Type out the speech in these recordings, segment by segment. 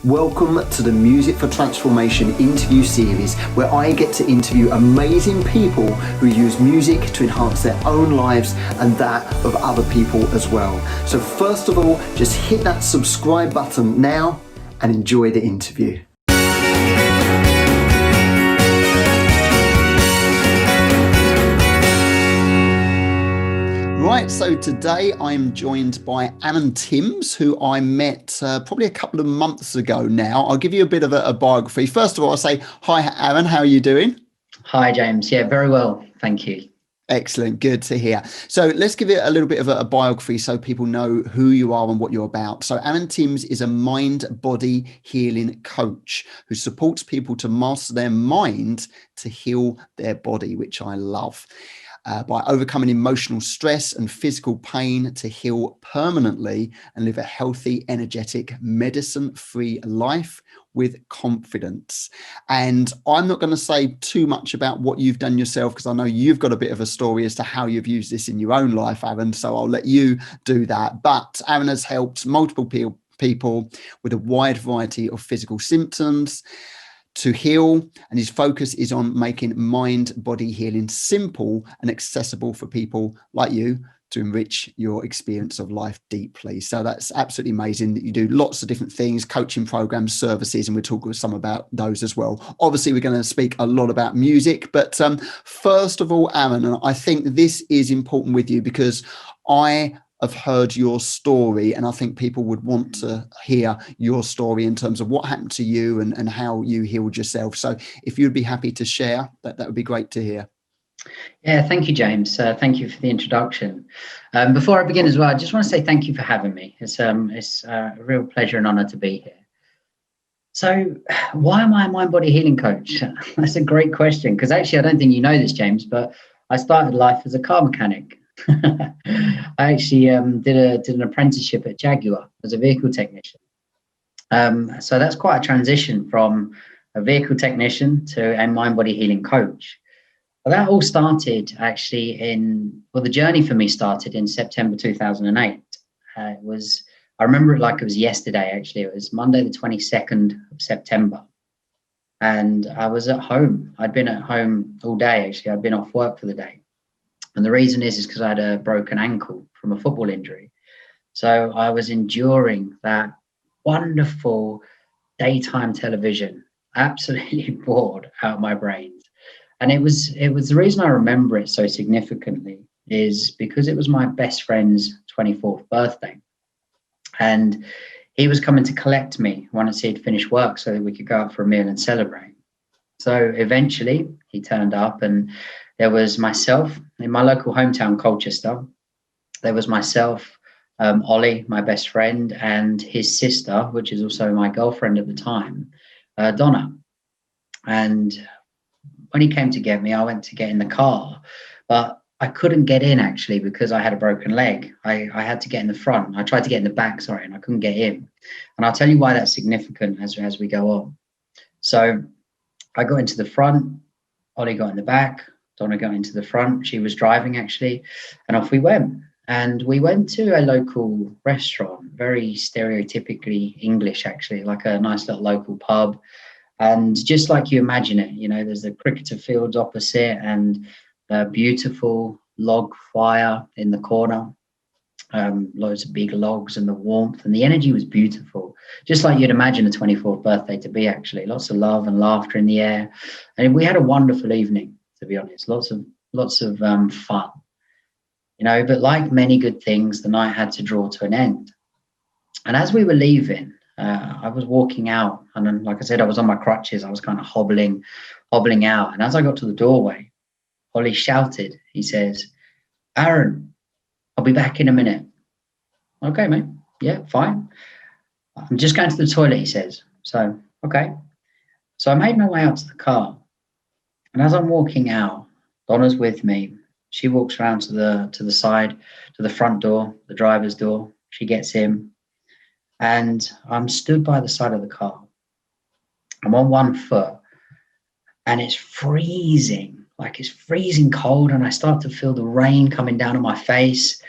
Welcome to the Music for Transformation interview series, where I get to interview amazing people who use music to enhance their own lives and that of other people as well. So first of all, just hit that subscribe button now and enjoy the interview. Right, so today I'm joined by Anthem, who I met probably a couple of months ago now. I'll give you a bit of a biography. First of all, I'll say, hi, Aaron, how are you doing? Hi, James. Yeah, very well. Thank you. Excellent. Good to hear. So let's give it a little bit of a biography so people know who you are and what you're about. So Aaron Timms is a mind-body healing coach who supports people to master their mind to heal their body, which I love. By overcoming emotional stress and physical pain to heal permanently and live a healthy, energetic, medicine-free life with confidence. And I'm not going to say too much about what you've done yourself, because I know you've got a bit of a story as to how you've used this in your own life, Aaron, so I'll let you do that. But Aaron has helped multiple people with a wide variety of physical symptoms to heal, and his focus is on making mind-body healing simple and accessible for people like you to enrich your experience of life deeply. So that's absolutely amazing that you do lots of different things, coaching programs, services, and we'll talk with some about those as well. Obviously, we're going to speak a lot about music, but first of all, Aaron, and I think this is important with you because I've heard your story, and I think people would want to hear your story in terms of what happened to you and how you healed yourself. So if you'd be happy to share, that would be great to hear. Yeah, thank you, James. Thank you for the introduction. Before I begin as well, I just want to say thank you for having me. It's a real pleasure and honor to be here. So why am I a mind-body healing coach? That's a great question, because actually I don't think you know this, James, but I started life as a car mechanic. I actually did an apprenticeship at Jaguar as a vehicle technician. So that's quite a transition from a vehicle technician to a mind-body healing coach. Well, that all started actually the journey for me started in September 2008. I remember it like it was yesterday, actually. It was Monday, the 22nd of September. And I was at home. I'd been at home all day, actually. I'd been off work for the day. And the reason is because I had a broken ankle from a football injury. So I was enduring that wonderful daytime television, absolutely bored out of my brains. And it was the reason I remember it so significantly is because it was my best friend's 24th birthday. And he was coming to collect me once he'd finished work so that we could go out for a meal and celebrate. So eventually he turned up, and there was myself in my local hometown, Colchester. There was myself, Ollie, my best friend, and his sister, which is also my girlfriend at the time, Donna. And when he came to get me, I went to get in the car, but I couldn't get in actually because I had a broken leg. I had to get in the front. I tried to get in the back, sorry, and I couldn't get in. And I'll tell you why that's significant as we go on. So I got into the front, Ollie got in the back, Donna got into the front. She was driving actually, and off we went. And we went to a local restaurant, very stereotypically English actually, like a nice little local pub. And just like you imagine it, you know, there's the cricketer fields opposite and a beautiful log fire in the corner, loads of big logs and the warmth, and the energy was beautiful, just like you'd imagine a 24th birthday to be actually. Lots of love and laughter in the air. And we had a wonderful evening, to be honest, lots of fun, you know, but like many good things, the night had to draw to an end. And as we were leaving, I was walking out, and then, like I said, I was on my crutches. I was kind of hobbling out. And as I got to the doorway, Ollie shouted, he says, "Aaron, I'll be back in a minute." Okay, mate. Yeah, fine. I'm just going to the toilet, he says. So, okay. So I made my way out to the car. And as I'm walking out, Donna's with me. She walks around to the side, to the front door, the driver's door. She gets in. And I'm stood by the side of the car. I'm on one foot. And it's freezing. Like it's freezing cold. And I start to feel the rain coming down on my face.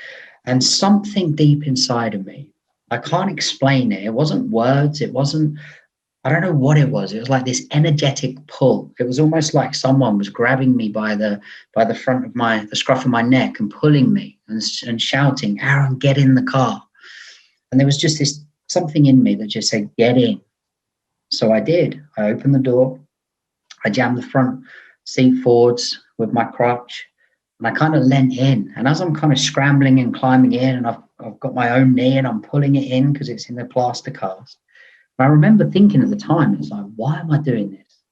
And something deep inside of me, I can't explain it. It wasn't words. It wasn't I don't know what it was. It was like this energetic pull. It was almost like someone was grabbing me by the front of the scruff of my neck and pulling me and shouting, "Aaron, get in the car." And there was just this something in me that just said, "Get in." So I did. I opened the door. I jammed the front seat forwards with my crutch, and I kind of leant in. And as I'm kind of scrambling and climbing in, and I've got my own knee and I'm pulling it in because it's in the plaster cast. And I remember thinking at the time, it's like, why am I doing this?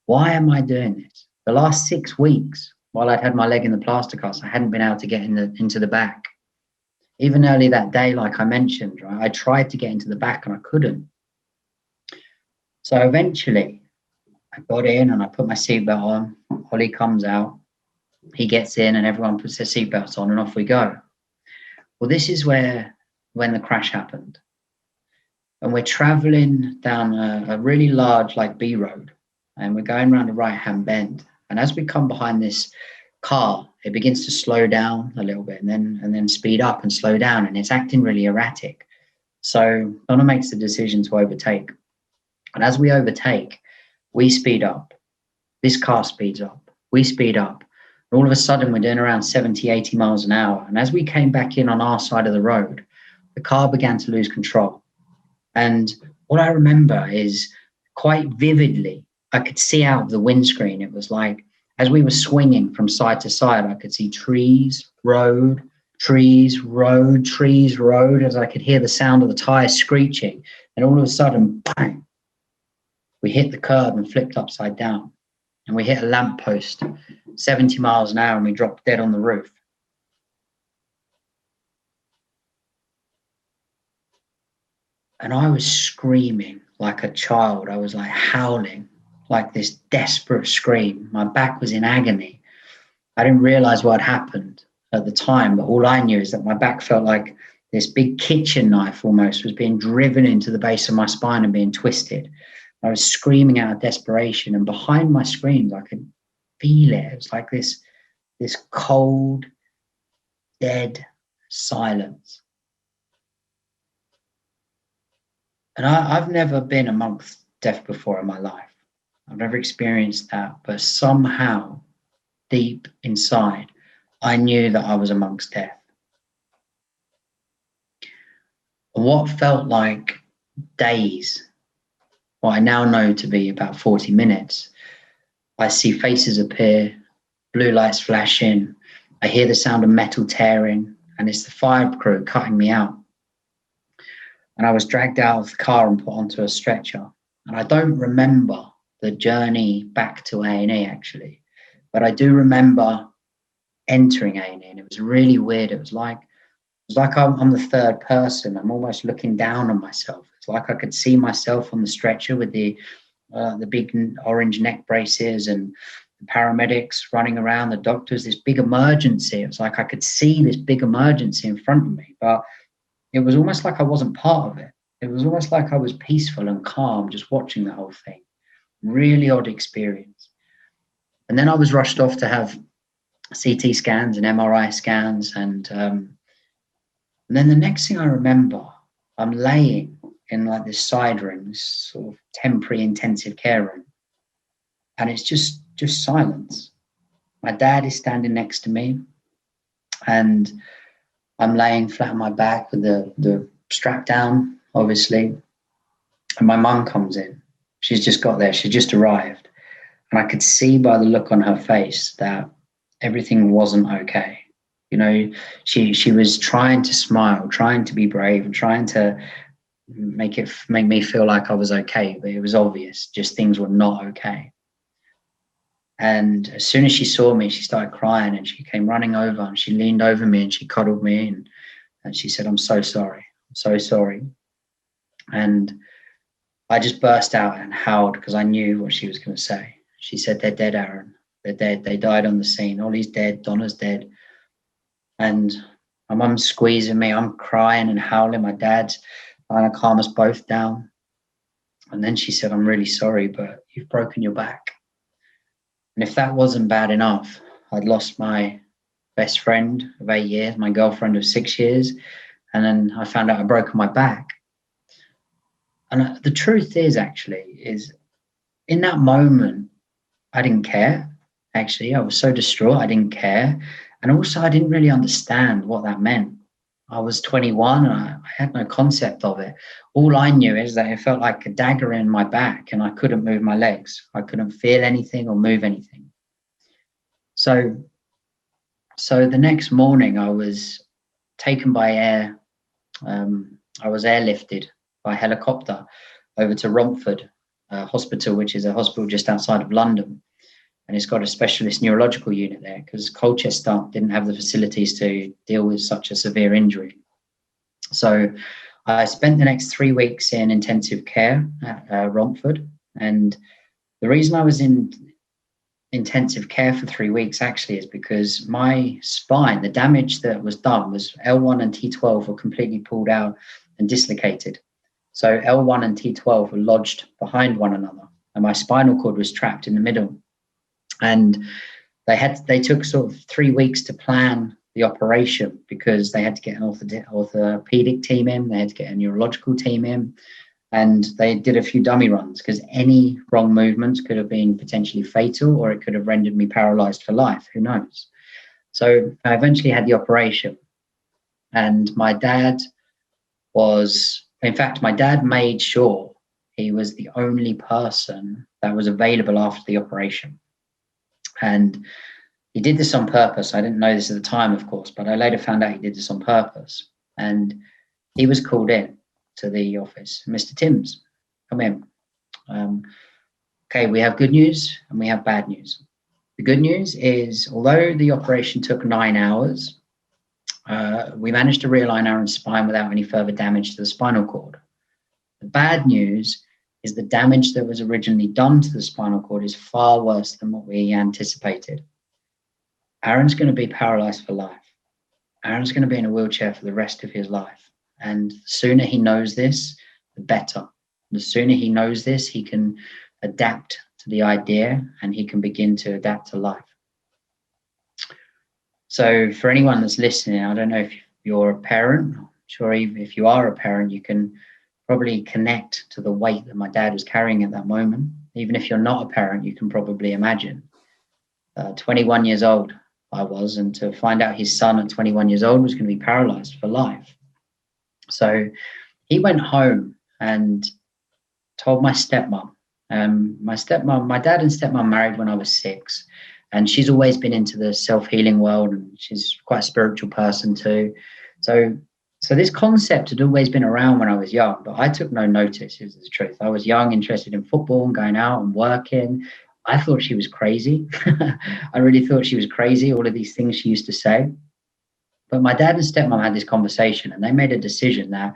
Why am I doing this? The last 6 weeks, while I'd had my leg in the plaster cast, I hadn't been able to get into the back. Even early that day, like I mentioned, right, I tried to get into the back and I couldn't. So eventually, I got in and I put my seatbelt on. Ollie comes out. He gets in and everyone puts their seatbelts on and off we go. Well, this is when the crash happened. And we're traveling down a really large like B road, and we're going around a right-hand bend. And as we come behind this car, it begins to slow down a little bit and then speed up and slow down, and it's acting really erratic. So Donna makes the decision to overtake. And as we overtake, we speed up. This car speeds up. We speed up. And all of a sudden, we're doing around 70, 80 miles an hour. And as we came back in on our side of the road, the car began to lose control. And what I remember is quite vividly, I could see out of the windscreen. It was like, as we were swinging from side to side, I could see trees, road, trees, road, trees, road, as I could hear the sound of the tires screeching. And all of a sudden, bang, we hit the curb and flipped upside down. And we hit a lamppost, 70 miles an hour, and we dropped dead on the roof. And I was screaming like a child. I was like howling, like this desperate scream. My back was in agony. I didn't realize what had happened at the time, but all I knew is that my back felt like this big kitchen knife almost was being driven into the base of my spine and being twisted. I was screaming out of desperation, and behind my screams, I could feel it. It was like this cold, dead silence. And I've never been amongst death before in my life. I've never experienced that, but somehow deep inside, I knew that I was amongst death. What felt like days, what I now know to be about 40 minutes, I see faces appear, blue lights flashing, I hear the sound of metal tearing, and it's the fire crew cutting me out. And I was dragged out of the car and put onto a stretcher. And I don't remember the journey back to A&E actually, but I do remember entering A&E, and it was really weird. It was like I'm the third person. I'm almost looking down on myself. It's like I could see myself on the stretcher with the big orange neck braces and the paramedics running around, the doctors, this big emergency. It was like I could see this big emergency in front of me, but it was almost like I wasn't part of it. It was almost like I was peaceful and calm just watching the whole thing. Really odd experience. And then I was rushed off to have CT scans and MRI scans. And then the next thing I remember, I'm laying in like this side room, this sort of temporary intensive care room. And it's just silence. My dad is standing next to me, and I'm laying flat on my back with the strap down, obviously. And my mum comes in. She's just got there. She just arrived. And I could see by the look on her face that everything wasn't okay. You know, she was trying to smile, trying to be brave, and trying to make me feel like I was okay. But it was obvious, just things were not okay. And as soon as she saw me, she started crying, and she came running over, and she leaned over me and she cuddled me, and she said, "I'm so sorry. I'm so sorry." And I just burst out and howled because I knew what she was going to say. She said, "They're dead, Aaron. They're dead. They died on the scene. Ollie's dead. Donna's dead." And my mum's squeezing me. I'm crying and howling. My dad's trying to calm us both down. And then she said, "I'm really sorry, but you've broken your back." And if that wasn't bad enough, I'd lost my best friend of 8 years, my girlfriend of 6 years, and then I found out I'd broken my back. And the truth is in that moment, I didn't care. Actually, I was so distraught, I didn't care. And also, I didn't really understand what that meant. I was 21 and I had no concept of it. All I knew is that it felt like a dagger in my back and I couldn't move my legs. I couldn't feel anything or move anything. So the next morning I was taken by air. I was airlifted by helicopter over to Romford Hospital, which is a hospital just outside of London. And it's got a specialist neurological unit there because Colchester didn't have the facilities to deal with such a severe injury. So I spent the next 3 weeks in intensive care at Romford. And the reason I was in intensive care for 3 weeks actually is because my spine, the damage that was done was L1 and T12 were completely pulled out and dislocated. So L1 and T12 were lodged behind one another and my spinal cord was trapped in the middle. And they took sort of 3 weeks to plan the operation because they had to get an orthopedic team in, they had to get a neurological team in, and they did a few dummy runs because any wrong movements could have been potentially fatal or it could have rendered me paralyzed for life. Who knows? So I eventually had the operation, and my dad made sure he was the only person that was available after the operation. And he did this on purpose. I didn't know this at the time, of course, but I later found out he did this on purpose. And he was called in to the office. Mr. Timms, come in. Okay, we have good news and we have bad news. The good news is, although the operation took 9 hours, we managed to realign Aaron's spine without any further damage to the spinal cord. The bad news is the damage that was originally done to the spinal cord is far worse than what we anticipated. Aaron's going to be paralyzed for life. Aaron's going to be in a wheelchair for the rest of his life. And the sooner he knows this, the better. The sooner he knows this, he can adapt to the idea and he can begin to adapt to life. So for anyone that's listening, I don't know if you're a parent. I'm sure if you are a parent, you can probably connect to the weight that my dad was carrying at that moment. Even if you're not a parent, you can probably imagine. 21 years old I was, and to find out his son at 21 years old was going to be paralyzed for life. So he went home and told my stepmom. My dad and stepmom married when I was 6, and she's always been into the self-healing world, and she's quite a spiritual person too. So this concept had always been around when I was young, but I took no notice, is the truth. I was young, interested in football and going out and working. I thought she was crazy. I really thought she was crazy, all of these things she used to say. But my dad and stepmom had this conversation, and they made a decision that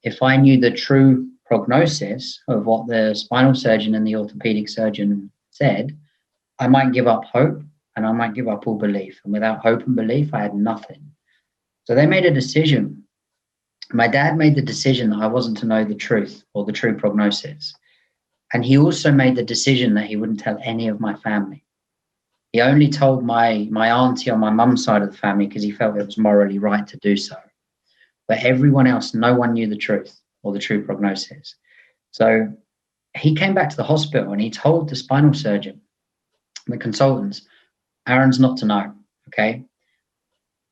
if I knew the true prognosis of what the spinal surgeon and the orthopedic surgeon said, I might give up hope and I might give up all belief. And without hope and belief, I had nothing. So they made a decision. My dad made the decision that I wasn't to know the truth or the true prognosis. And he also made the decision that he wouldn't tell any of my family. He only told my auntie on my mum's side of the family because he felt it was morally right to do so. But everyone else, no one knew the truth or the true prognosis. So he came back to the hospital and he told the spinal surgeon, the consultants, Aaron's not to know, okay?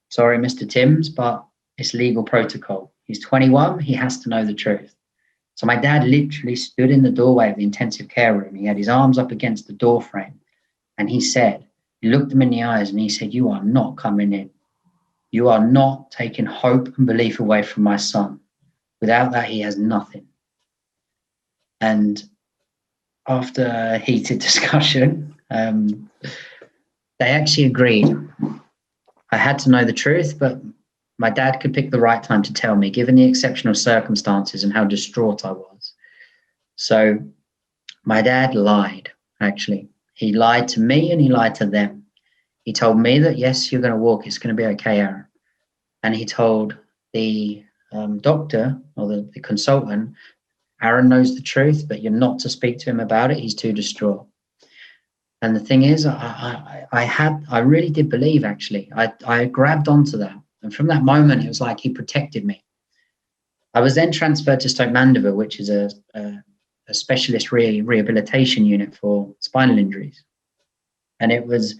Sorry, Mr. Timms, but it's legal protocol. He's 21, he has to know the truth. So my dad literally stood in the doorway of the intensive care room. He had his arms up against the door frame. And he looked him in the eyes and he said, you are not coming in. You are not taking hope and belief away from my son. Without that, he has nothing. And after a heated discussion, they actually agreed. I had to know the truth, but my dad could pick the right time to tell me, given the exceptional circumstances and how distraught I was. So my dad lied, actually. He lied to me and he lied to them. He told me that, yes, you're going to walk. It's going to be okay, Aaron. And he told the doctor or the consultant, Aaron knows the truth, but you're not to speak to him about it. He's too distraught. And the thing is, I really did believe, actually. I grabbed onto that. And from that moment, it was like he protected me. I was then transferred to Stoke Mandeville, which is a specialist rehabilitation unit for spinal injuries. And it was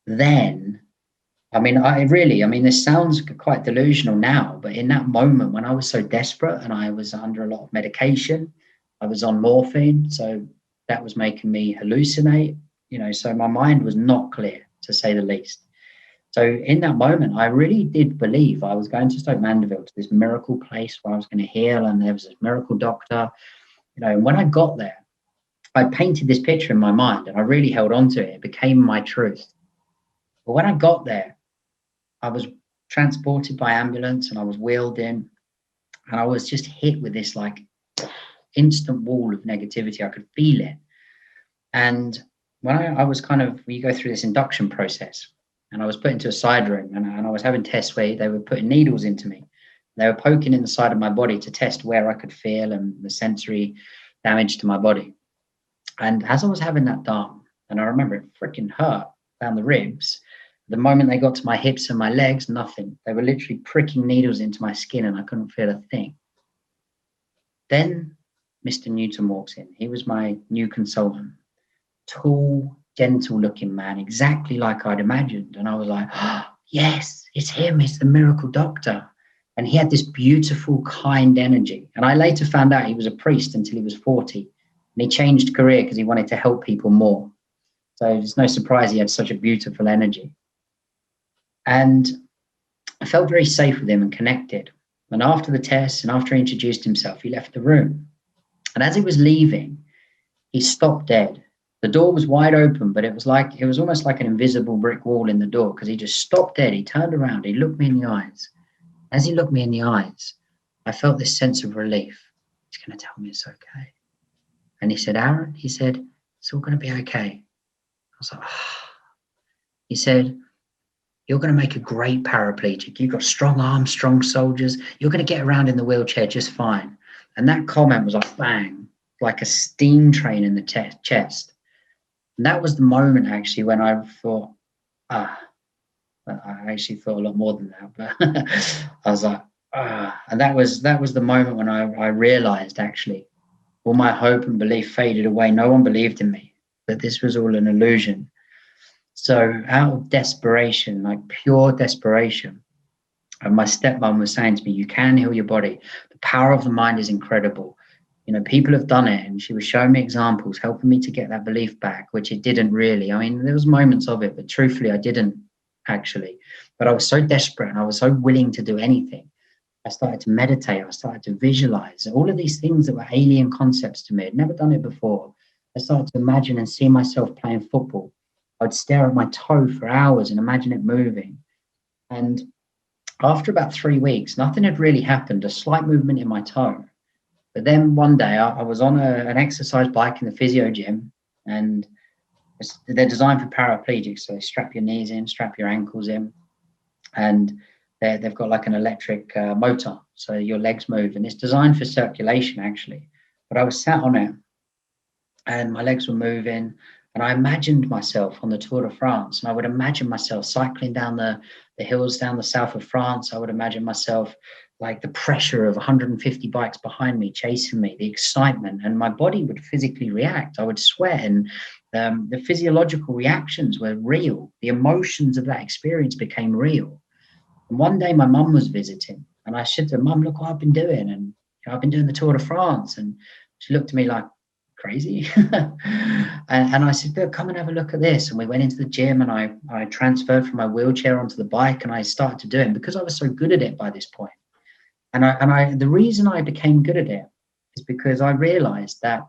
then, I mean, this sounds quite delusional now, but in that moment when I was so desperate and I was under a lot of medication, I was on morphine, so that was making me hallucinate, so my mind was not clear, to say the least. So in that moment, I really did believe I was going to Stoke Mandeville, to this miracle place where I was going to heal, and there was this miracle doctor, and when I got there, I painted this picture in my mind and I really held on to it. It became my truth. But when I got there, I was transported by ambulance and I was wheeled in, and I was just hit with this like instant wall of negativity. I could feel it. And when I was you go through this induction process, and I was put into a side room, and I was having tests where they were putting needles into me. They were poking in the side of my body to test where I could feel and the sensory damage to my body. And as I was having that done, and I remember it freaking hurt down the ribs, the moment they got to my hips and my legs, nothing. They were literally pricking needles into my skin and I couldn't feel a thing. Then Mr. Newton walks in. He was my new consultant. Tall, gentle-looking man, exactly like I'd imagined. And I was like, oh, yes, it's him. It's the miracle doctor. And he had this beautiful, kind energy. And I later found out he was a priest until he was 40. And he changed career because he wanted to help people more. So it's no surprise he had such a beautiful energy. And I felt very safe with him and connected. And after the test and after he introduced himself, he left the room. And as he was leaving, he stopped dead. The door was wide open, but it was almost like an invisible brick wall in the door, because he just stopped dead. He turned around, he looked me in the eyes. As he looked me in the eyes, I felt this sense of relief. He's going to tell me it's okay. And he said, Aaron, he said, it's all going to be okay. I was like, ah. He said, you're going to make a great paraplegic. You've got strong arms, strong soldiers. You're going to get around in the wheelchair just fine. And that comment was like, bang, like a steam train in the chest. And that was the moment actually when I thought, I actually thought a lot more than that, but I was like, and that was the moment when I realized actually all my hope and belief faded away. No one believed in me, that this was all an illusion. So out of desperation, like pure desperation, and my stepmom was saying to me, you can heal your body. The power of the mind is incredible. People have done it, and she was showing me examples, helping me to get that belief back, which it didn't really. I mean, there was moments of it, but truthfully, I didn't actually. But I was so desperate and I was so willing to do anything. I started to meditate. I started to visualize all of these things that were alien concepts to me. I'd never done it before. I started to imagine and see myself playing football. I'd stare at my toe for hours and imagine it moving. And after about 3 weeks, nothing had really happened, a slight movement in my toe. But then one day I was on an exercise bike in the physio gym, and they're designed for paraplegics. So they strap your knees in, strap your ankles in, and they've got like an electric motor. So your legs move, and it's designed for circulation actually. But I was sat on it and my legs were moving, and I imagined myself on the Tour de France, and I would imagine myself cycling down the hills down the south of France. I would imagine myself like the pressure of 150 bikes behind me, chasing me, the excitement, and my body would physically react. I would sweat, and the physiological reactions were real. The emotions of that experience became real. And one day my mum was visiting, and I said to her, Mum, look what I've been doing. And I've been doing the Tour de France. And she looked at me like, crazy? and I said, look, come and have a look at this. And we went into the gym, and I transferred from my wheelchair onto the bike, and I started to do it because I was so good at it by this point. And the reason I became good at it is because I realized that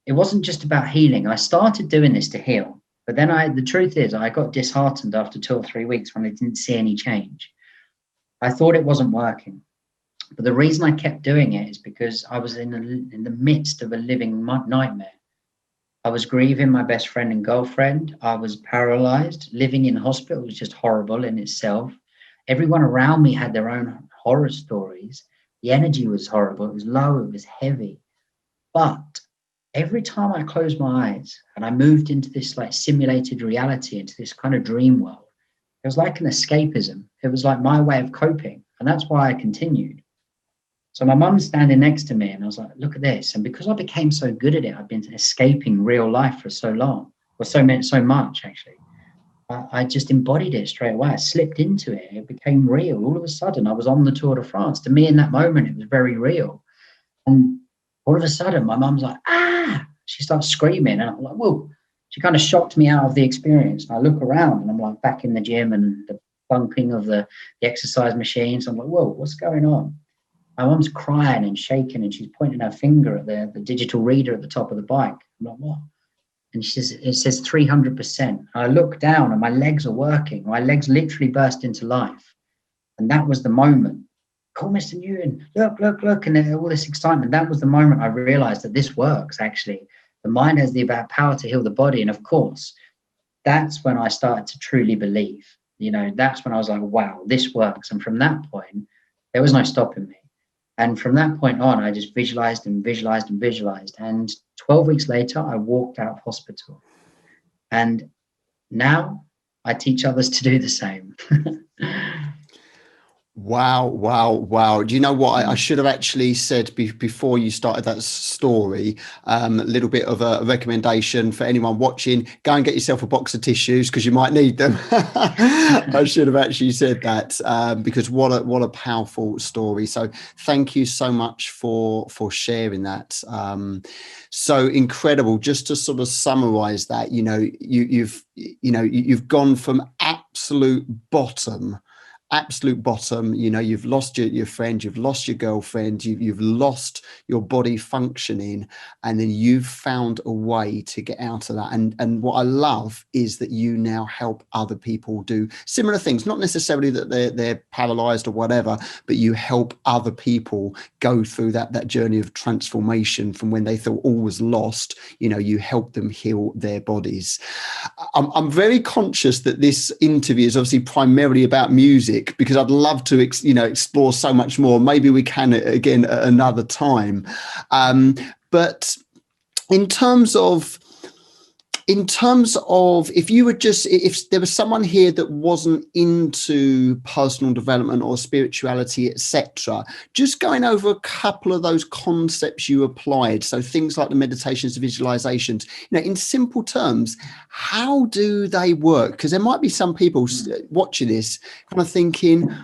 it wasn't just about healing. I started doing this to heal, but then the truth is I got disheartened after 2 or 3 weeks when I didn't see any change. I thought it wasn't working. But the reason I kept doing it is because I was in the midst of a living nightmare. I was grieving my best friend and girlfriend. I was paralyzed. Living in hospital was just horrible in itself. Everyone around me had their own horror stories. The energy was horrible. It was low. It was heavy. But every time I closed my eyes and I moved into this like simulated reality, into this kind of dream world, it was like an escapism. It was like my way of coping. And that's why I continued. So my mum's standing next to me, and I was like, look at this. And because I became so good at it, I've been escaping real life for so long, or so much actually. I just embodied it straight away. I slipped into it. It became real. All of a sudden, I was on the Tour de France. To me, in that moment, it was very real. And all of a sudden, my mum's like, ah! She starts screaming. And I'm like, whoa. She kind of shocked me out of the experience. And I look around, and I'm like back in the gym and the bunking of the exercise machines. I'm like, whoa, what's going on? My mum's crying and shaking, and she's pointing her finger at the digital reader at the top of the bike. I'm like, what? And she says, it says 300%. I look down and my legs are working. My legs literally burst into life. And that was the moment. Call Mr. Newton, look, and all this excitement. That was the moment I realized that this works, actually. The mind has the power to heal the body. And of course, that's when I started to truly believe. That's when I was like, wow, this works. And from that point, there was no stopping me. And from that point on, I just visualized and visualized and visualized. And 12 weeks later, I walked out of hospital. And now I teach others to do the same. Wow. Do you know what I should have actually said before you started that story? A little bit of a recommendation for anyone watching: go and get yourself a box of tissues, because you might need them. I should have actually said that, because what a powerful story. So thank you so much for sharing that. So incredible. Just to sort of summarize that, you've gone from absolute bottom, you've lost your friend, you've lost your girlfriend, you've lost your body functioning, and then you've found a way to get out of that. And what I love is that you now help other people do similar things, not necessarily that they're paralyzed or whatever, but you help other people go through that journey of transformation from when they thought all was lost. You help them heal their bodies. I'm very conscious that this interview is obviously primarily about music, because I'd love to explore so much more. Maybe we can again at another time. But in terms of if there was someone here that wasn't into personal development or spirituality, etc., just going over a couple of those concepts you applied, so things like the meditations, the visualizations, in simple terms, how do they work? Because there might be some people watching this kind of thinking,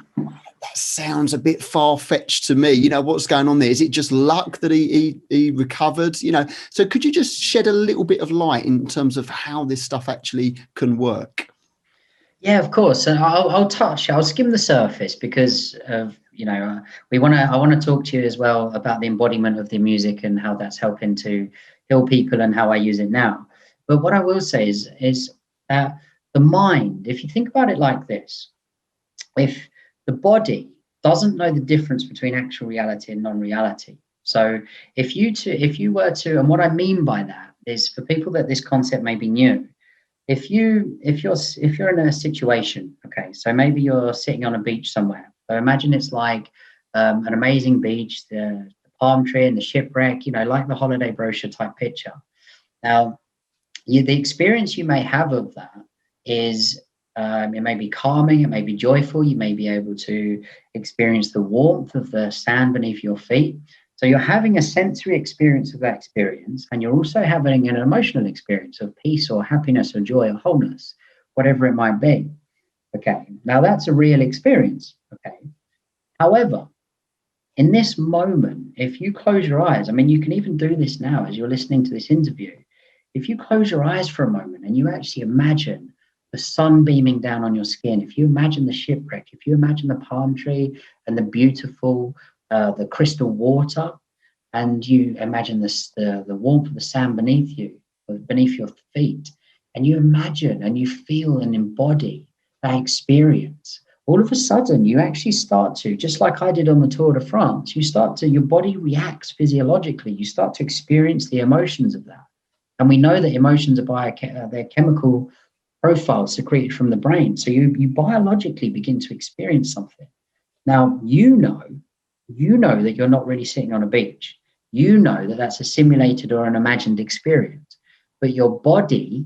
that sounds a bit far-fetched to me. What's going on there? Is it just luck that he recovered? So could you just shed a little bit of light in terms of how this stuff actually can work? Yeah, of course. And I'll skim the surface, because of I want to talk to you as well about the embodiment of the music and how that's helping to heal people and how I use it now. But what I will say is that the mind, if you think about it like this, if the body doesn't know the difference between actual reality and non-reality. So if you were to, and what I mean by that is, for people that this concept may be new, if you're in a situation, okay, so maybe you're sitting on a beach somewhere. So imagine it's like an amazing beach, the palm tree and the shipwreck, like the holiday brochure type picture. Now, the experience you may have of that is, it may be calming, it may be joyful, you may be able to experience the warmth of the sand beneath your feet. So you're having a sensory experience of that experience, and you're also having an emotional experience of peace or happiness or joy or wholeness, whatever it might be. Okay, now that's a real experience. Okay, however, in this moment, if you close your eyes, you can even do this now as you're listening to this interview. If you close your eyes for a moment and you actually imagine the sun beaming down on your skin, if you imagine the shipwreck, if you imagine the palm tree and the beautiful, the crystal water, and you imagine the warmth of the sand beneath you, beneath your feet, and you imagine and you feel and embody that experience, all of a sudden you actually start to, just like I did on the Tour de France, your body reacts physiologically. You start to experience the emotions of that. And we know that emotions are they're chemical profiles secreted from the brain. So you biologically begin to experience something. Now, you know that you're not really sitting on a beach. You know that that's a simulated or an imagined experience. But your body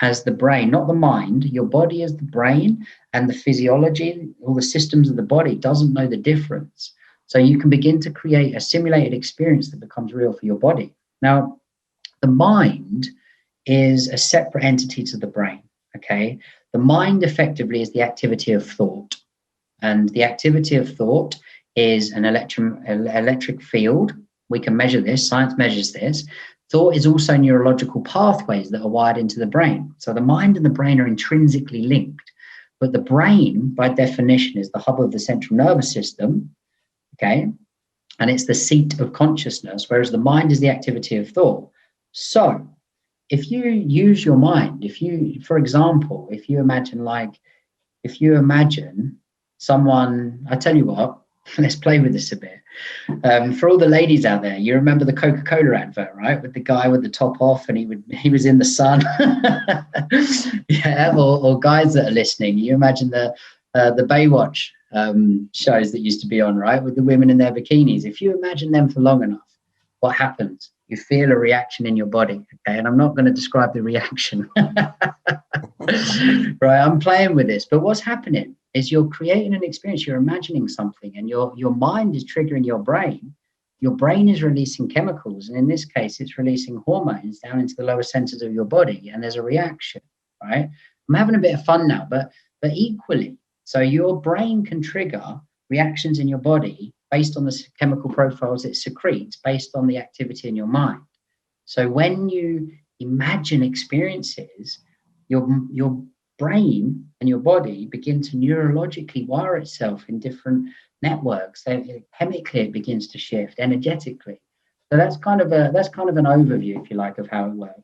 as the brain, not the mind, your body as the brain and the physiology, all the systems of the body doesn't know the difference. So you can begin to create a simulated experience that becomes real for your body. Now, the mind is a separate entity to the brain, okay? The mind effectively is the activity of thought. And the activity of thought is an electric field. We can measure this, science measures this. Thought is also neurological pathways that are wired into the brain. So the mind and the brain are intrinsically linked. But the brain, by definition, is the hub of the central nervous system, okay? And it's the seat of consciousness, whereas the mind is the activity of thought. So if you use your mind, for example, if you imagine someone, I tell you what, let's play with this a bit. For all the ladies out there, you remember the Coca-Cola advert, right? With the guy with the top off and he was in the sun. Yeah, or guys that are listening, you imagine the Baywatch shows that used to be on, right? With the women in their bikinis. If you imagine them for long enough, what happens? You feel a reaction in your body, okay? And I'm not going to describe the reaction. Right, I'm playing with this. But what's happening is you're creating an experience, you're imagining something, and your mind is triggering your brain. Your brain is releasing chemicals, and in this case, it's releasing hormones down into the lower centers of your body, and there's a reaction, right? I'm having a bit of fun now, but equally, so your brain can trigger reactions in your body based on the chemical profiles it secretes, based on the activity in your mind. So when you imagine experiences, your brain and your body begin to neurologically wire itself in different networks. So chemically, it begins to shift energetically. So that's kind of an overview, if you like, of how it works.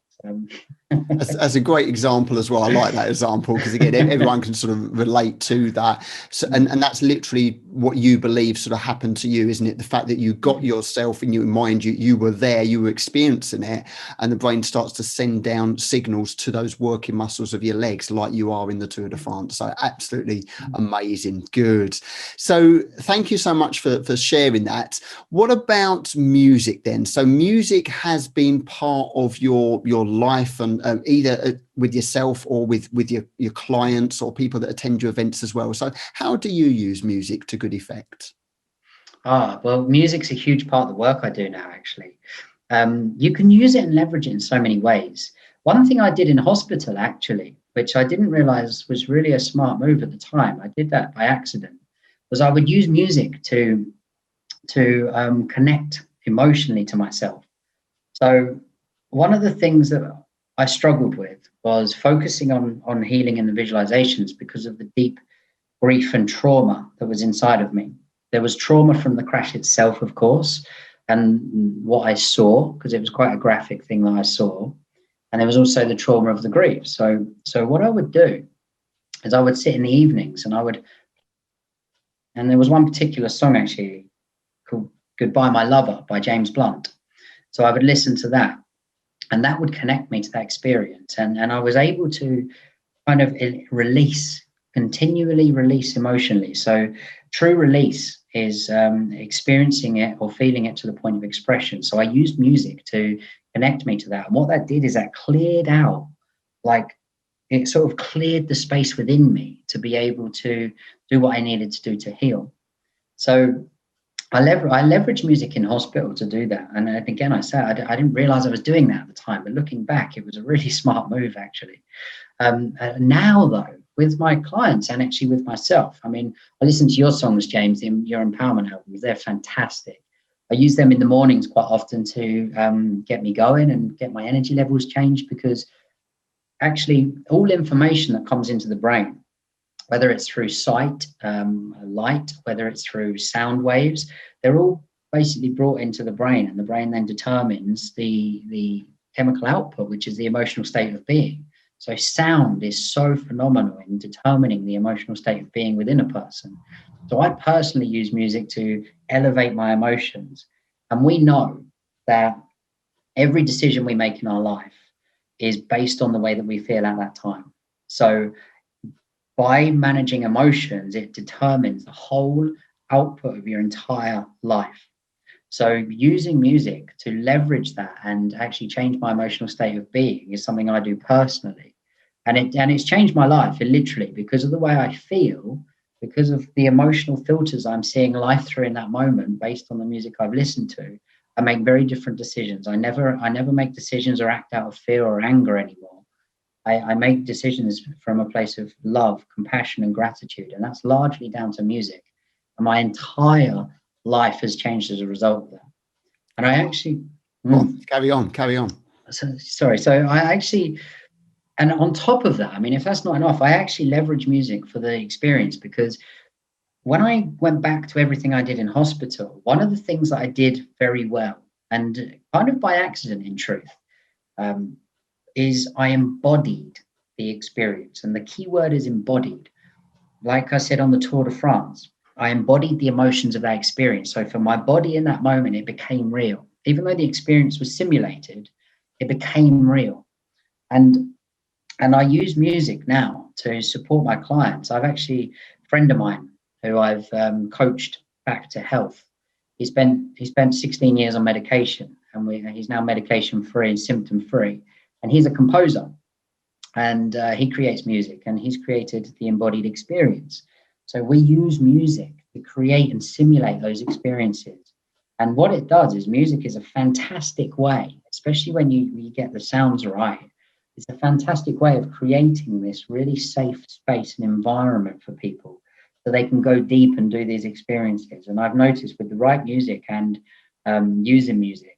That's a great example as well. I like that example because again, everyone can sort of relate to that. So, and that's literally what you believe sort of happened to you, isn't it? The fact that you got yourself in your mind, you were there, you were experiencing it, and the brain starts to send down signals to those working muscles of your legs, like you are in the Tour de France. So absolutely amazing. Good. So thank you so much for sharing that. What about music then? So music has been part of your life, and either with yourself or with your clients or people that attend your events as well. So how do you use music to good effect? Well, music's a huge part of the work I do now, actually. You can use it and leverage it in so many ways. One thing I did in hospital, actually, which I didn't realize was really a smart move at the time, I did that by accident, was I would use music to connect emotionally to myself. So one of the things that I struggled with was focusing on healing and the visualizations because of the deep grief and trauma that was inside of me. There was trauma from the crash itself, of course, and what I saw, because it was quite a graphic thing that I saw. And there was also the trauma of the grief. So what I would do is I would sit in the evenings and there was one particular song actually called Goodbye My Lover by James Blunt. So I would listen to that, and that would connect me to that experience. And I was able to kind of continually release emotionally. So true release is experiencing it or feeling it to the point of expression. So I used music to connect me to that. And what that did is that cleared out, like it sort of cleared the space within me to be able to do what I needed to do to heal. So I leveraged music in hospital to do that. And again, I didn't realize I was doing that at the time, but looking back, it was a really smart move, actually. Now, though, with my clients and actually with myself, I mean, I listen to your songs, James, in your empowerment albums. They're fantastic. I use them in the mornings quite often to get me going and get my energy levels changed, because actually all information that comes into the brain, whether it's through sight, light, whether it's through sound waves, they're all basically brought into the brain, and the brain then determines the chemical output, which is the emotional state of being. So sound is so phenomenal in determining the emotional state of being within a person. So I personally use music to elevate my emotions. And we know that every decision we make in our life is based on the way that we feel at that time. So by managing emotions, it determines the whole output of your entire life. So using music to leverage that and actually change my emotional state of being is something I do personally. And it's changed my life, literally, because of the way I feel. because of the emotional filters I'm seeing life through in that moment based on the music I've listened to. I make very different decisions. I never make decisions or act out of fear or anger anymore. I make decisions from a place of love, compassion, and gratitude. And that's largely down to music. And my entire life has changed as a result of that. And I actually... Carry on. Sorry. So I actually... And on top of that, I mean, if that's not enough, I actually leverage music for the experience, because when I went back to everything I did in hospital, one of the things that I did very well, and kind of by accident in truth, is I embodied the experience. And the key word is embodied. Like I said on the Tour de France, I embodied the emotions of that experience. So for my body in that moment, it became real. Even though the experience was simulated, it became real. And I use music now to support my clients. I've actually, a friend of mine who I've coached back to health, he spent 16 years on medication, and he's now medication free and symptom free. And he's a composer, and he creates music, and he's created the embodied experience. So we use music to create and simulate those experiences. And what it does is, music is a fantastic way, especially when you get the sounds right. It's a fantastic way of creating this really safe space and environment for people so they can go deep and do these experiences. And I've noticed with the right music and using music,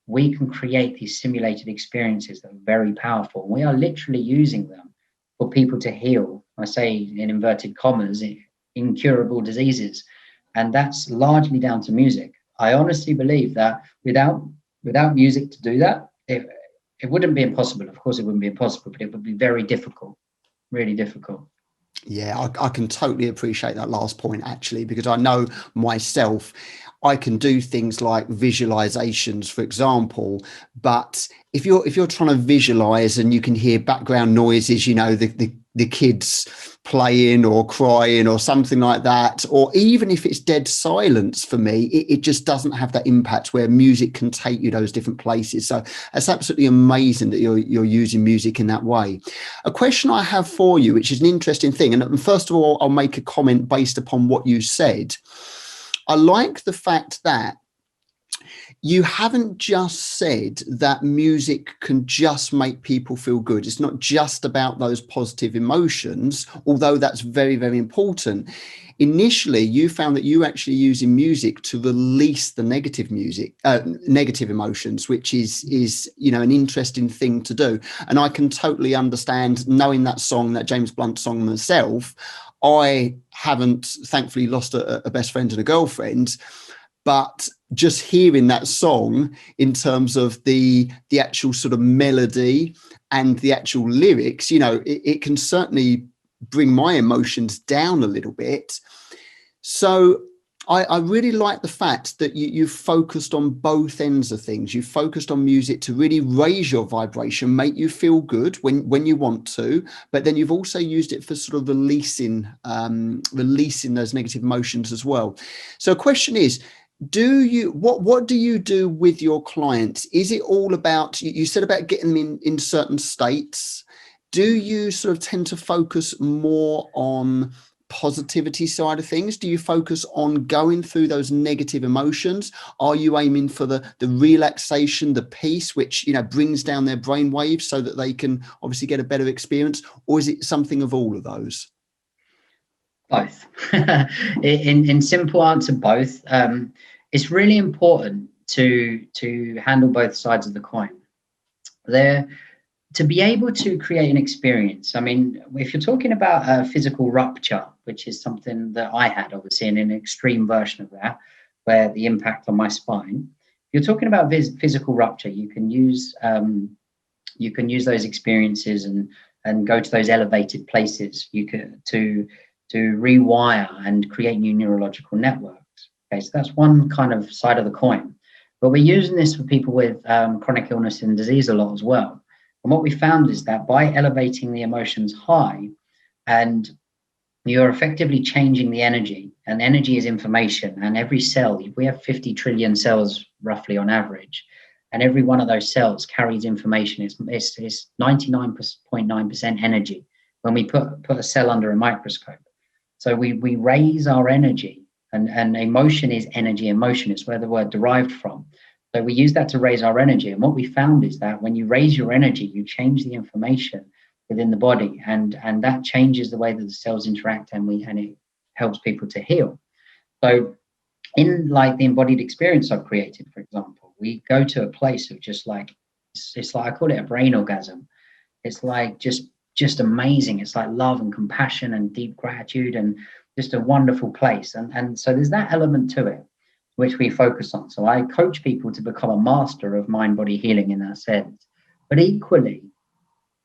we can create these simulated experiences that are very powerful. We are literally using them for people to heal, I say in inverted commas, incurable diseases. And that's largely down to music. I honestly believe that without music to do that, it wouldn't be impossible. Of course, it wouldn't be impossible, but it would be very difficult, really difficult. Yeah, I can totally appreciate that last point, actually, because I know myself, I can do things like visualizations, for example, but if you're trying to visualize and you can hear background noises, the kids playing or crying or something like that, or even if it's dead silence, for me, it just doesn't have that impact where music can take you those different places. So it's absolutely amazing that you're using music in that way. A question I have for you, which is an interesting thing, and first of all, I'll make a comment based upon what you said. I like the fact that you haven't just said that music can just make people feel good. It's not just about those positive emotions, although that's very, very important. Initially, you found that you actually using music to release the negative emotions, which is an interesting thing to do. And I can totally understand, knowing that song, that James Blunt song myself. I haven't, thankfully, lost a best friend and a girlfriend, but just hearing that song in terms of the actual sort of melody and the actual lyrics, it can certainly bring my emotions down a little bit. So I really like the fact that you've focused on both ends of things. You've focused on music to really raise your vibration, make you feel good when you want to, but then you've also used it for sort of releasing those negative emotions as well. So the question is, what do you do with your clients? Is it all about, you said about getting them in certain states? Do you sort of tend to focus more on positivity side of things? Do you focus on going through those negative emotions? Are you aiming for the relaxation, the peace, which brings down their brain waves so that they can obviously get a better experience? Or is it something of all of those? Both. in simple answer, both. It's really important to handle both sides of the coin. To be able to create an experience, I mean, if you're talking about a physical rupture, which is something that I had, obviously, in an extreme version of that, where the impact on my spine, if you're talking about physical rupture, you can use those experiences and go to those elevated places. You can to rewire and create new neurological networks. Okay, so that's one kind of side of the coin. But we're using this for people with chronic illness and disease a lot as well. And what we found is that by elevating the emotions high, and you're effectively changing the energy, and energy is information, and every cell, we have 50 trillion cells roughly on average, and every one of those cells carries information. It's 99.9% energy when we put a cell under a microscope. So we raise our energy, and emotion is energy and motion. It's where the word derived from. So we use that to raise our energy. And what we found is that when you raise your energy, you change the information within the body, and that changes the way that the cells interact, and it helps people to heal. So in like the embodied experience I've created, for example, we go to a place of just like, it's like, I call it a brain orgasm. It's like just amazing. It's like love and compassion and deep gratitude and just a wonderful place. And so there's that element to it, which we focus on. So I coach people to become a master of mind-body healing in that sense. But equally,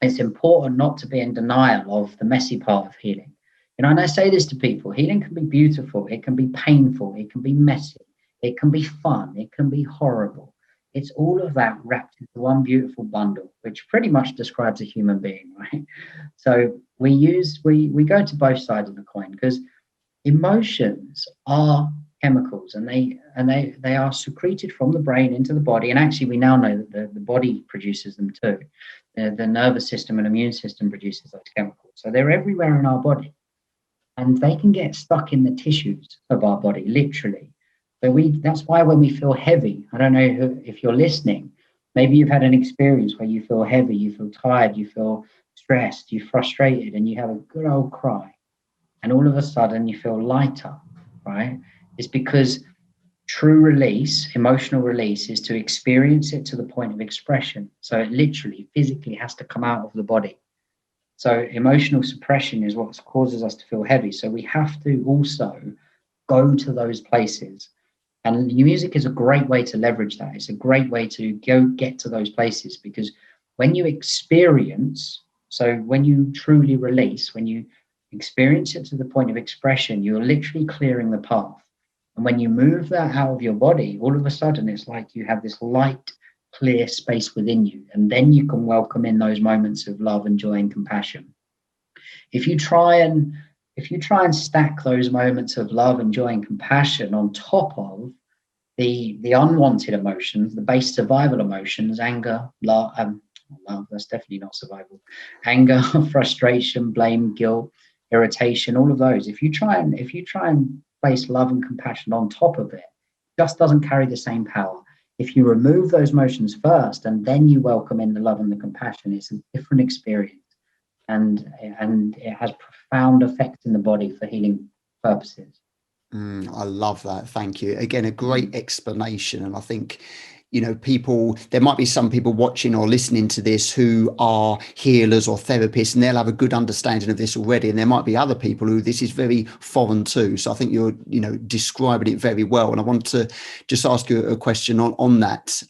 it's important not to be in denial of the messy part of healing. You know, and I say this to people, healing can be beautiful, it can be painful, it can be messy, it can be fun, it can be horrible. It's all of that wrapped into one beautiful bundle, which pretty much describes a human being, right? So we go to both sides of the coin, because emotions are chemicals, and they are secreted from the brain into the body. And actually, we now know that the body produces them too. The nervous system and immune system produces those chemicals. So they're everywhere in our body, and they can get stuck in the tissues of our body, literally. So that's why when we feel heavy, I don't know if you're listening, maybe you've had an experience where you feel heavy, you feel tired, you feel stressed, you're frustrated, and you have a good old cry. And all of a sudden you feel lighter, right? It's because true release, emotional release, is to experience it to the point of expression. So it literally, physically has to come out of the body. So emotional suppression is what causes us to feel heavy. So we have to also go to those places. And music is a great way to leverage that. It's a great way to get to those places, because when you experience, so when you truly release, when you experience it to the point of expression, you're literally clearing the path. And when you move that out of your body, all of a sudden it's like you have this light, clear space within you. And then you can welcome in those moments of love and joy and compassion. If you try and stack those moments of love and joy and compassion on top of the unwanted emotions, the base survival emotions, anger, love, that's definitely not survival, anger, frustration, blame, guilt, irritation, all of those. If you try and place love and compassion on top of it, it just doesn't carry the same power. If you remove those emotions first and then you welcome in the love and the compassion, it's a different experience, and it has profound effects in the body for healing purposes. I love that. Thank you. Again, a great explanation. And I think, you know, there might be some people watching or listening to this who are healers or therapists, and they'll have a good understanding of this already. And there might be other people who this is very foreign to. So I think you're, describing it very well. And I want to just ask you a question on that.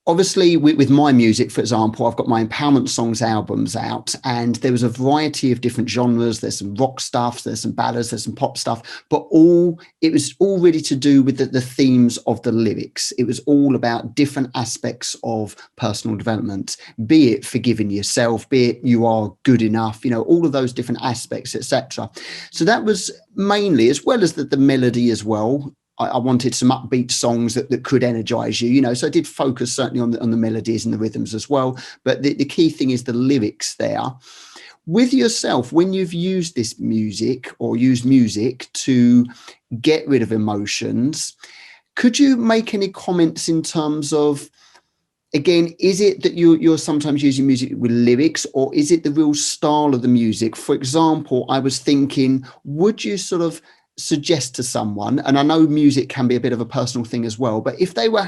Obviously, with my music, for example, I've got my empowerment songs albums out, and there was a variety of different genres. There's some rock stuff, there's some ballads, there's some pop stuff, but it was all really to do with the themes of the lyrics. It was all about different aspects of personal development, be it forgiving yourself, be it you are good enough, all of those different aspects, etc. So that was mainly, as well as the melody as well. I wanted some upbeat songs that could energize you, so I did focus certainly on the melodies and the rhythms as well. But the key thing is the lyrics there. With yourself, when you've used this music or used music to get rid of emotions, could you make any comments in terms of, again, is it that you're sometimes using music with lyrics, or is it the real style of the music? For example, I was thinking, would you sort of suggest to someone, and I know music can be a bit of a personal thing as well, but if they were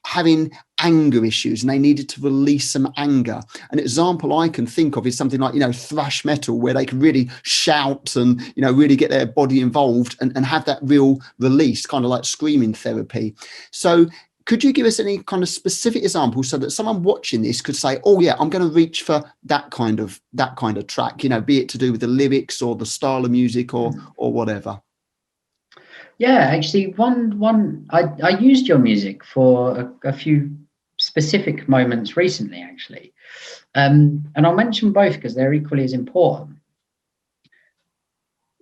having anger issues and they needed to release some anger, an example I can think of is something like, thrash metal, where they can really shout and, really get their body involved and have that real release, kind of like screaming therapy. So could you give us any kind of specific examples so that someone watching this could say, oh yeah, I'm going to reach for that kind of track, be it to do with the lyrics or the style of music or whatever? Yeah, actually, I used your music for a few specific moments recently, actually. And I'll mention both because they're equally as important.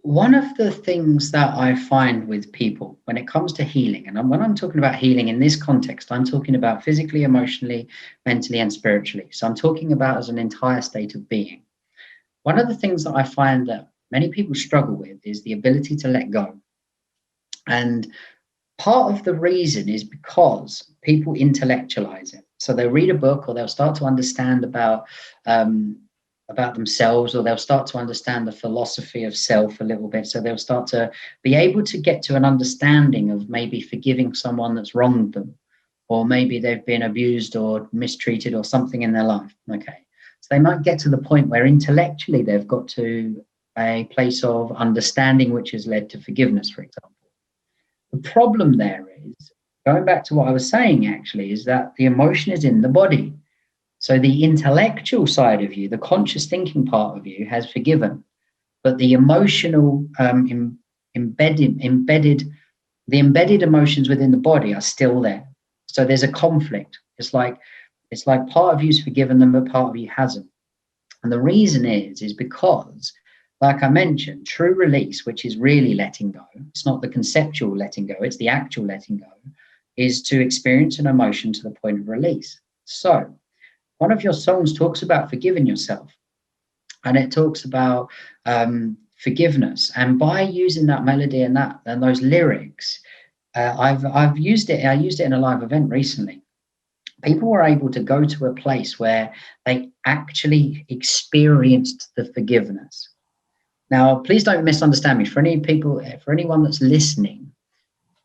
One of the things that I find with people when it comes to healing, and when I'm talking about healing in this context, I'm talking about physically, emotionally, mentally, and spiritually. So I'm talking about as an entire state of being. One of the things that I find that many people struggle with is the ability to let go. And part of the reason is because people intellectualize it. So they'll read a book, or they'll start to understand about themselves, or they'll start to understand the philosophy of self a little bit. So they'll start to be able to get to an understanding of maybe forgiving someone that's wronged them, or maybe they've been abused or mistreated or something in their life. Okay. So they might get to the point where intellectually they've got to a place of understanding, which has led to forgiveness, for example. The problem there is, going back to what I was saying actually, is that the emotion is in the body. So the intellectual side of you, the conscious thinking part of you, has forgiven, but the emotional embedded emotions within the body are still there. So there's a conflict. It's like part of you's forgiven them, but part of you hasn't. And the reason is because, like I mentioned, true release, which is really letting go, it's not the conceptual letting go, it's the actual letting go, is to experience an emotion to the point of release. So one of your songs talks about forgiving yourself, and it talks about forgiveness. And by using that melody and those lyrics, I used it in a live event recently. People were able to go to a place where they actually experienced the forgiveness. Now, please don't misunderstand me. For anyone that's listening,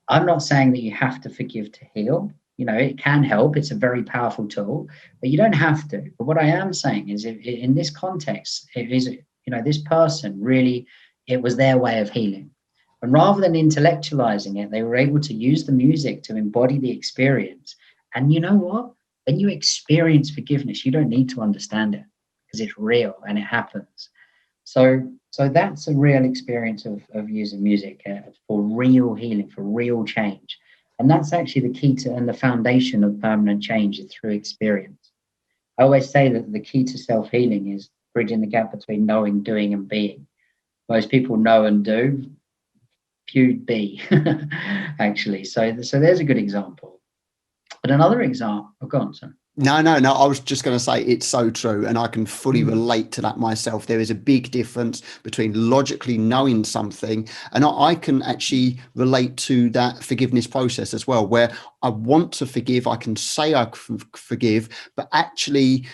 I'm not saying that you have to forgive to heal. It can help. It's a very powerful tool, but you don't have to. But what I am saying is, in this context, it is, this person really, it was their way of healing. And rather than intellectualizing it, they were able to use the music to embody the experience. And you know what? When you experience forgiveness, you don't need to understand it, because it's real and it happens. So that's a real experience of using music for real healing, for real change. And that's actually the key to, and the foundation of permanent change, is through experience. I always say that the key to self-healing is bridging the gap between knowing, doing, and being. Most people know and do, few be, actually. So there's a good example. But another example, go on, sir. No. I was just going to say, it's so true. And I can fully relate to that myself. There is a big difference between logically knowing something, and I can actually relate to that forgiveness process as well, where I want to forgive. I can say I forgive, but actually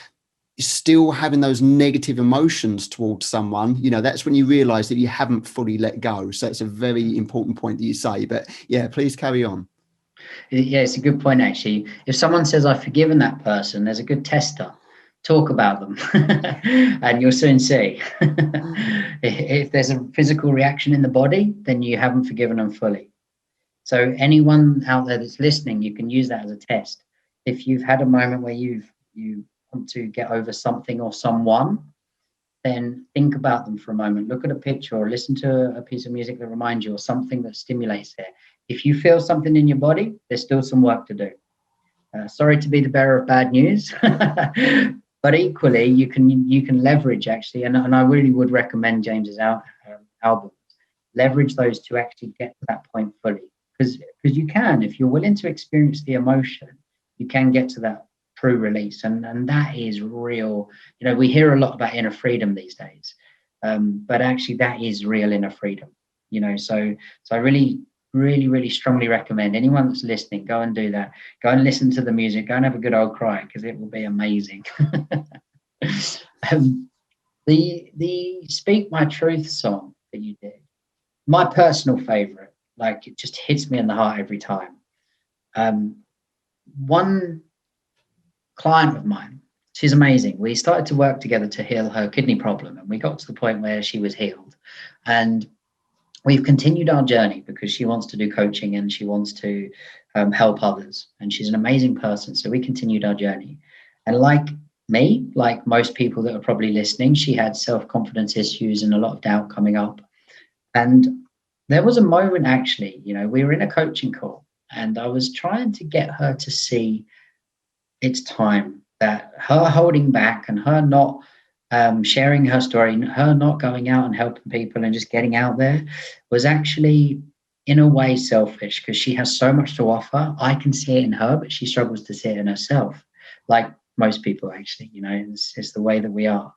still having those negative emotions towards someone, that's when you realize that you haven't fully let go. So it's a very important point that you say. But yeah, please carry on. Yeah, it's a good point, actually. If someone says, I've forgiven that person, there's a good tester. Talk about them and you'll soon see. If there's a physical reaction in the body, then you haven't forgiven them fully. So anyone out there that's listening, you can use that as a test. If you've had a moment where you want to get over something or someone, then think about them for a moment. Look at a picture or listen to a piece of music that reminds you, or something that stimulates it. If you feel something in your body, there's still some work to do. Sorry to be the bearer of bad news, but equally you can leverage, actually, and I really would recommend James's album. Leverage those to actually get to that point fully, because you can, if you're willing to experience the emotion, you can get to that true release, and that is real. We hear a lot about inner freedom these days, but actually that is real inner freedom. So I really strongly recommend anyone that's listening, go and do that. Go and listen to the music. Go and have a good old cry, because it will be amazing. The Speak My Truth song that you did, my personal favorite, like, it just hits me in the heart every time. One client of mine, she's amazing. We started to work together to heal her kidney problem, and we got to the point where she was healed. And we've continued our journey because she wants to do coaching and she wants to help others. And she's an amazing person. So we continued our journey. And like me, like most people that are probably listening, she had self-confidence issues and a lot of doubt coming up. And there was a moment, actually, we were in a coaching call, and I was trying to get her to see it's time, that her holding back and her not sharing her story, her not going out and helping people and just getting out there, was actually in a way selfish, because she has so much to offer. I can see it in her, but she struggles to see it in herself, like most people, actually. It's the way that we are.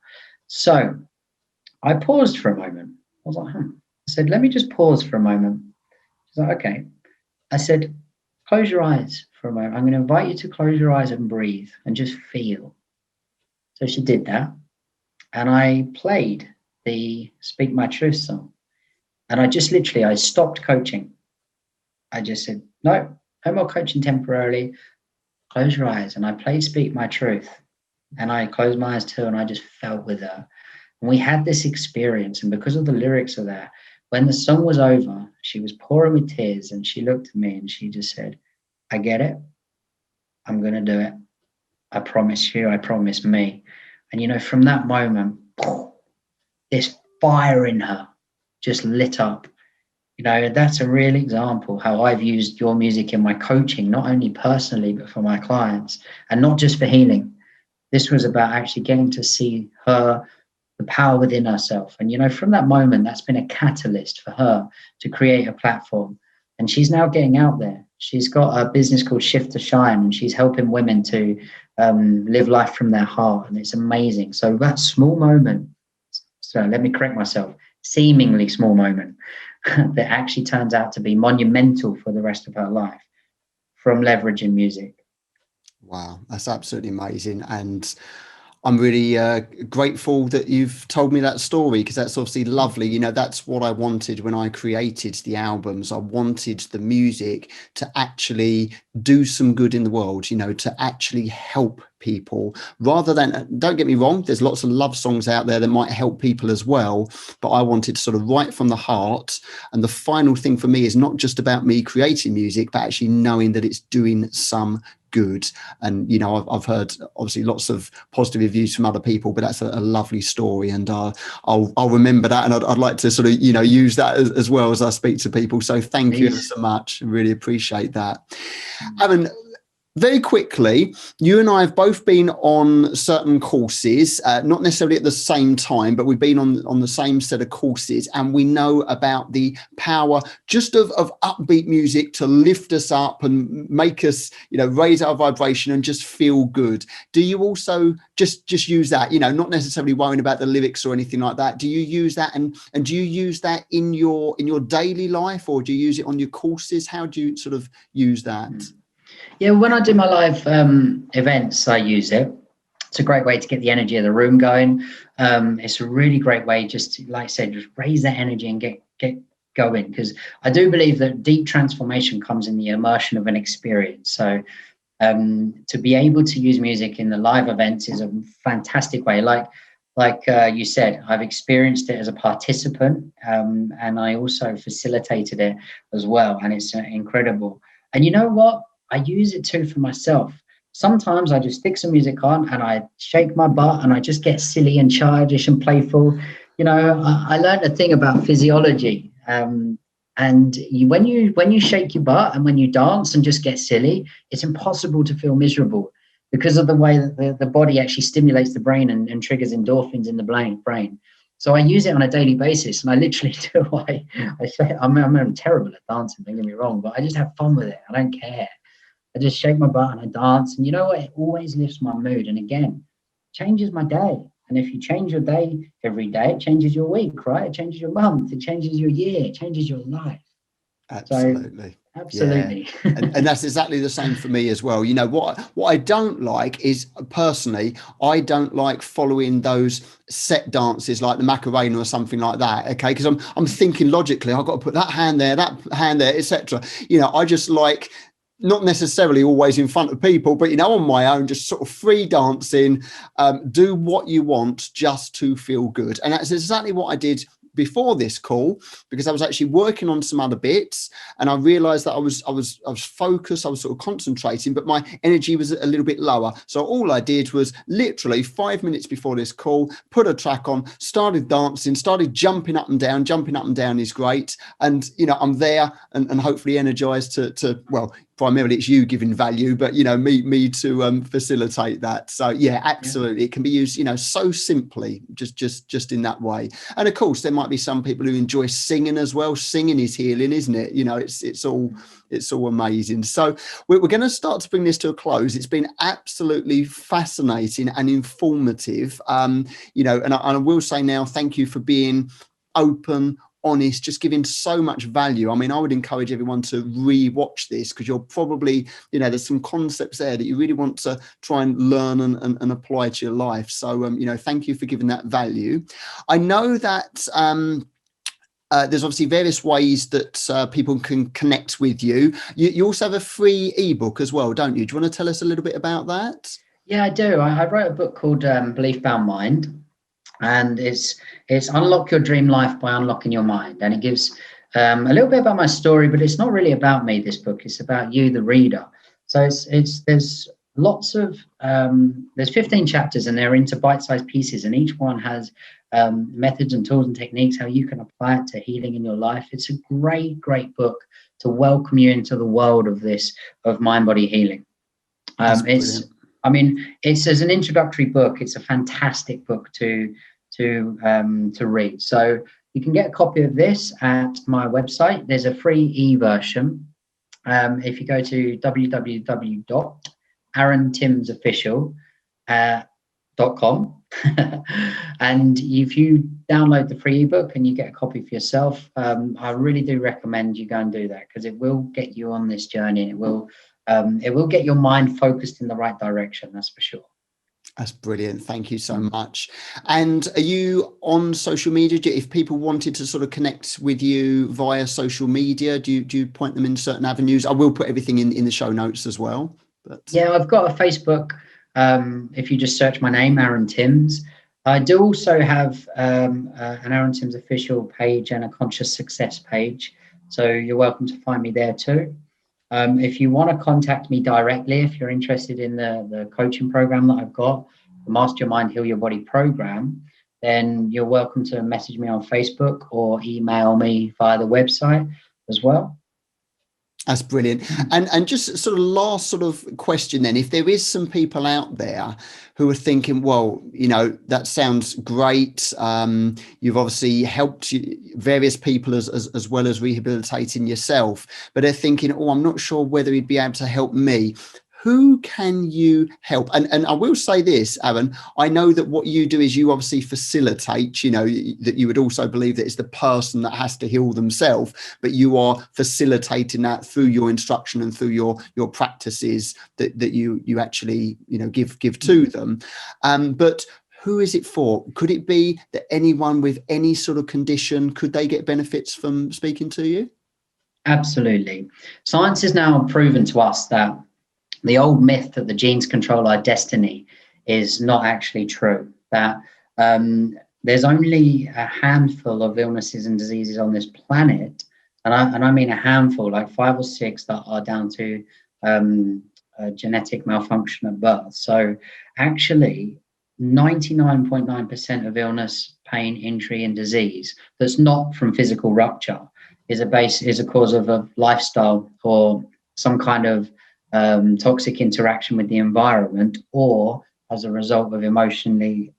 So I paused for a moment I was like, I said, let me just pause for a moment. She's like, okay. I said, close your eyes for a moment. I'm going to invite you to close your eyes and breathe and just feel. So she did that. And I played the Speak My Truth song. And I just literally, I stopped coaching. I just said, no more coaching temporarily. Close your eyes. And I played Speak My Truth. And I closed my eyes too. And I just felt with her. And we had this experience. And because of the lyrics of that, when the song was over, she was pouring with tears. And she looked at me and she just said, I get it. I'm going to do it. I promise you. I promise me. And, you know, from that moment, this fire in her just lit up. You know, that's a real example how I've used your music in my coaching, not only personally, but for my clients, and not just for healing. This was about actually getting to see her, the power within herself. And, you know, from that moment, that's been a catalyst for her to create a platform. And she's now getting out there. She's got a business called Shift to Shine, and she's helping women to live life from their heart. And it's amazing. So that small moment, so let me correct myself, seemingly small moment that actually turns out to be monumental for the rest of her life from leveraging music. Wow, that's absolutely amazing. And I'm really grateful that you've told me that story, because that's obviously lovely. You know, that's what I wanted when I created the albums. I wanted the music to actually do some good in the world, you know, to actually help people, rather than, don't get me wrong, there's lots of love songs out there that might help people as well, but I wanted to sort of write from the heart. And the final thing for me is not just about me creating music, but actually knowing that it's doing some good. And, you know, I've heard obviously lots of positive reviews from other people, but that's a lovely story. And I'll remember that. And I'd like to sort of, you know, use that as well as I speak to people. So thank you so much. I really appreciate that. Aaron, very quickly, you and I have both been on certain courses, not necessarily at the same time, but we've been on the same set of courses, and we know about the power just of upbeat music to lift us up and make us, you know, raise our vibration and just feel good. Do you also just use that, you know, not necessarily worrying about the lyrics or anything like that? Do you use that, and do you use that in your daily life, or do you use it on your courses? How do you sort of use that? Yeah, when I do my live events, I use it. It's a great way to get the energy of the room going. It's a really great way just to, like I said, just raise that energy and get going, because I do believe that deep transformation comes in the immersion of an experience. So to be able to use music in the live events is a fantastic way. Like you said, I've experienced it as a participant, and I also facilitated it as well. And it's incredible. And you know what? I use it too for myself. Sometimes I just stick some music on and I shake my butt and I just get silly and childish and playful. You know, I learned a thing about physiology. And when you shake your butt and when you dance and just get silly, it's impossible to feel miserable, because of the way that the body actually stimulates the brain and triggers endorphins in the brain. So I use it on a daily basis, and I literally do. I'm terrible at dancing, don't get me wrong, but I just have fun with it. I don't care. I just shake my butt and I dance. And you know what? It always lifts my mood. And again, changes my day. And if you change your day every day, it changes your week, right? It changes your month. It changes your year. It changes your life. Absolutely. So, absolutely. Yeah. And that's exactly the same for me as well. You know, what I don't like is, personally, I don't like following those set dances like the Macarena or something like that. Okay. Because I'm thinking logically, I've got to put that hand there, etc. You know, I just like, not necessarily always in front of people, but, you know, on my own, just sort of free dancing, do what you want just to feel good. And that's exactly what I did before this call, because I was actually working on some other bits, and I realized that I was focused, I was sort of concentrating, but my energy was a little bit lower. So all I did was literally 5 minutes before this call, put a track on, started dancing, started jumping up and down. Jumping up and down is great. And, you know, I'm there and hopefully energized to well, primarily it's you giving value, but, you know, me to facilitate that. So yeah, absolutely. It can be used, you know, so simply, just in that way. And of course, there might be some people who enjoy singing as well. Singing is healing, isn't it? You know, it's all amazing. So we're going to start to bring this to a close. It's been absolutely fascinating and informative. You know, and I will say now, thank you for being open, honest, just giving so much value. I mean, I would encourage everyone to re-watch this, because you're probably, there's some concepts there that you really want to try and learn and apply to your life. So, thank you for giving that value. I know that there's obviously various ways that people can connect with you. You also have a free ebook as well, don't you? Do you want to tell us a little bit about that? Yeah, I do. I wrote a book called Belief Bound Mind, and it's Unlock Your Dream Life by Unlocking Your Mind. And it gives a little bit about my story, but it's not really about me, this book. It's about you, the reader. So there's lots of there's 15 chapters, and they're into bite-sized pieces, and each one has methods and tools and techniques how you can apply it to healing in your life. It's a great book to welcome you into the world of mind body healing. It's as an introductory book, it's a fantastic book to read. So you can get a copy of this at my website. There's a free e-version. If you go to www.aarontimsofficial.com and if you download the free ebook and you get a copy for yourself, I really do recommend you go and do that, because it will get you on this journey. It will get your mind focused in the right direction, that's for sure. That's brilliant. Thank you so much. And are you on social media? If people wanted to sort of connect with you via social media, do you point them in certain avenues? I will put everything in the show notes as well. But yeah, I've got a Facebook. If you just search my name, Aaron Timms. I do also have an Aaron Timms official page and a conscious success page. So you're welcome to find me there too. If you want to contact me directly, if you're interested in the coaching program that I've got, the Master Your Mind, Heal Your Body program, then you're welcome to message me on Facebook or email me via the website as well. That's brilliant. And just sort of last sort of question then, if there is some people out there who are thinking, well, that sounds great. You've obviously helped various people as well as rehabilitating yourself, but they're thinking, oh, I'm not sure whether he'd be able to help me. Who can you help? And I will say this, Aaron, I know that what you do is you obviously facilitate, that you would also believe that it's the person that has to heal themselves, but you are facilitating that through your instruction and through your practices that you actually, give to them. But who is it for? Could it be that anyone with any sort of condition, could they get benefits from speaking to you? Absolutely. Science has now proven to us that the old myth that the genes control our destiny is not actually true, that there's only a handful of illnesses and diseases on this planet, and I mean a handful, like 5 or 6 that are down to genetic malfunction at birth. So actually 99.9% of illness, pain, injury and disease that's not from physical rupture is a cause of a lifestyle or some kind of toxic interaction with the environment, or as a result of emotionally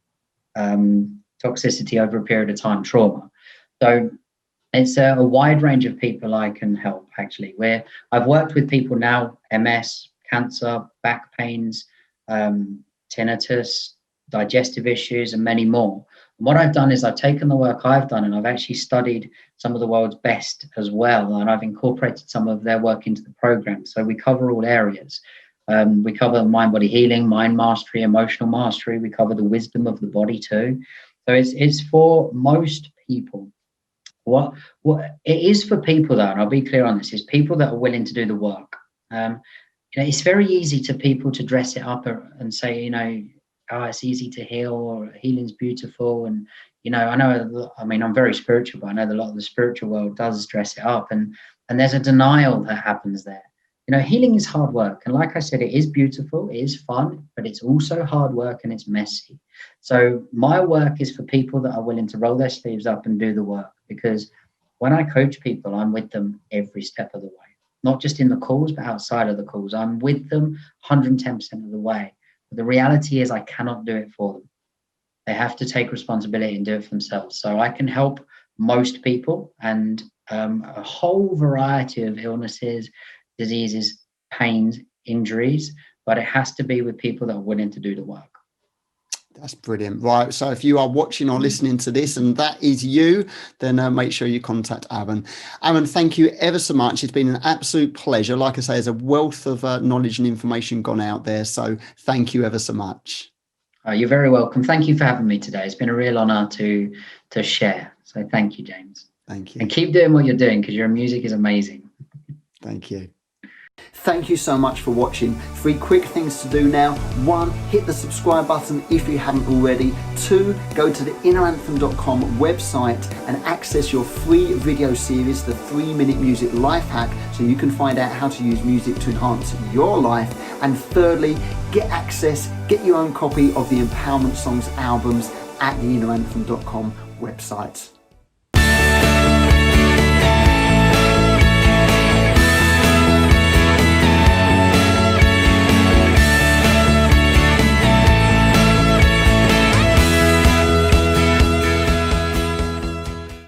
toxicity over a period of time, trauma. So it's a wide range of people I can help, actually, where I've worked with people now, MS, cancer, back pains, tinnitus, digestive issues, and many more. And what I've done is I've taken the work I've done and I've actually studied some of the world's best as well, and I've incorporated some of their work into the program. So we cover all areas. We cover mind body healing, mind mastery, emotional mastery. We cover the wisdom of the body too. So it's for most people. What it is for people, though, and I'll be clear on this, is people that are willing to do the work. It's very easy to people to dress it up and say, oh, it's easy to heal, or healing's beautiful. And, I'm very spiritual, but I know a lot of the spiritual world does dress it up, and there's a denial that happens there. Healing is hard work. And like I said, it is beautiful, it is fun, but it's also hard work and it's messy. So my work is for people that are willing to roll their sleeves up and do the work, because when I coach people, I'm with them every step of the way, not just in the calls, but outside of the calls. I'm with them 110% of the way. But the reality is I cannot do it for them. They have to take responsibility and do it for themselves. So I can help most people, and a whole variety of illnesses, diseases, pains, injuries, but it has to be with people that are willing to do the work. That's brilliant. Right. So if you are watching or listening to this and that is you, then make sure you contact Aaron. Aaron, thank you ever so much. It's been an absolute pleasure. Like I say, there's a wealth of knowledge and information gone out there. So thank you ever so much. Oh, you're very welcome. Thank you for having me today. It's been a real honor to share. So thank you, James. Thank you. And keep doing what you're doing, because your music is amazing. Thank you. Thank you so much for watching. 3 quick things to do now. 1, hit the subscribe button if you haven't already. 2, go to the inneranthem.com website and access your free video series, the 3-minute music life hack, so you can find out how to use music to enhance your life. And thirdly, get access, get your own copy of the Empowerment Songs albums at the inneranthem.com website.